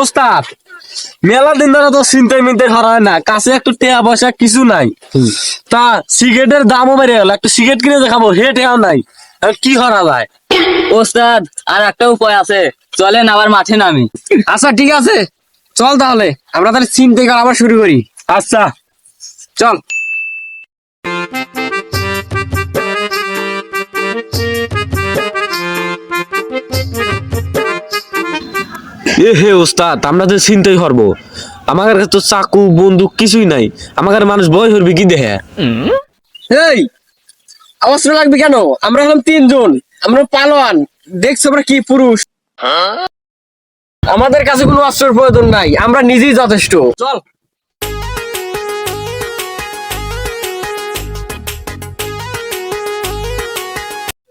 ওস্তাদ মেলা দিন ধরে তো চিন্তাই মিনতে করা হয় না, কাছে একটু টেয়া পয়সা কিছু নাই। তা সিগারেটের দামও বেড়ে গেল, একটা সিগারেট কিনে দেখাবো হে টেয়াও নাই, এখন কি করা যায়? ওস্তাদ আর একটা উপায় আছে, চলেন আবার মাঠে নামি। আচ্ছা ঠিক আছে, চল তাহলে আমরা তাহলে চিন্তা করা আবার শুরু করি। আচ্ছা চল। এ হে ওস্তাদ, আমরা তো চিন্তাই করবো, আমার কাছে তো চাকু বন্দুক কিছুই নাই, আমার কাছে মানুষ ভয় করবে কি দেখে। এই অস্ত্র লাগবে কেন? আমরা হলাম তিনজন, আমরা পালোয়ান, দেখছো আমরা কি পুরুষ, আমাদের কাছে কোনো অস্ত্রের প্রয়োজন নাই, আমরা নিজেই যথেষ্ট। চল।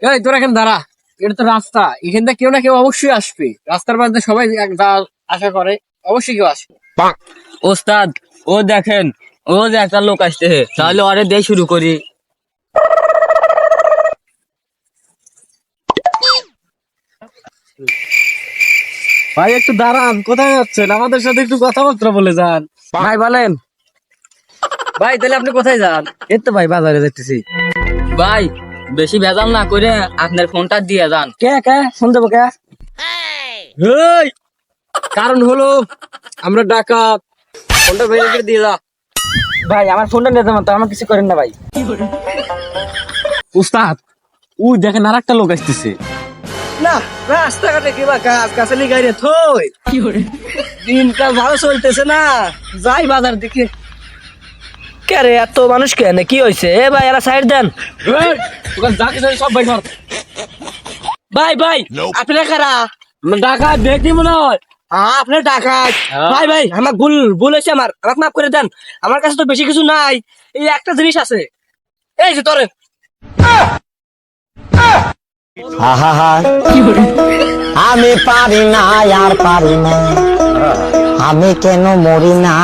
এই তোরা এখানে দাঁড়া, এটা তো রাস্তা, এখান থেকে কেউ না কেউ অবশ্যই আসবে, রাস্তার পাশে সবাই আশা করে অবশ্যই কেউ আসবে। ওস্তাদ ও দেখেন, ও যে একটা লোক আসছে, তাহলে ওরে দিয়ে শুরু করি। ভাই একটু দাঁড়ান, কোথায় যাচ্ছেন? আমাদের সাথে একটু কথাবার্তা বলে যান। ভাই বলেন। ভাই তাহলে আপনি কোথায় যান? এই তো ভাই বাজারে যাইতেছি। ভাই বেশি ভেজাল না করে আপনার ফোনটা দিয়ে যান। কে কে ফোন দেবো কে? এই, কারণ হলো আমরা ডাকাত, ফোনটা বের করে দিয়ে যা। ভাই আমার ফোনটা নিয়ে যাবেন তো, আমার কিছু করেন না ভাই। উস্তাদ উই দেখেন আর একটা লোক আসতেছে। না রাস্তাঘাটে কিবা কাজ কাছালি গাড়ি থই, দিনকাল ভালো চলতেছে না, যাই বাজার দিকে। কে রে এত মানুষ কেন, কি হয়েছে? এ ভাই এরা সাইড দেন। যা কিছু সব ভাই ধর। ভাই ভাই আপনারা কারা? ডাকাত দেখি মনে হয়। আপনার ডাকাত? ভাই ভাই আমার ভুল ভুল হয়েছে, আমার আমাকে মাফ করে দেন। আমার কাছে তো বেশি কিছু নাই, এই একটা জিনিস আছে, এই যে তোরে। আমি পারি না আর পারি না, আমি কেন মরি না।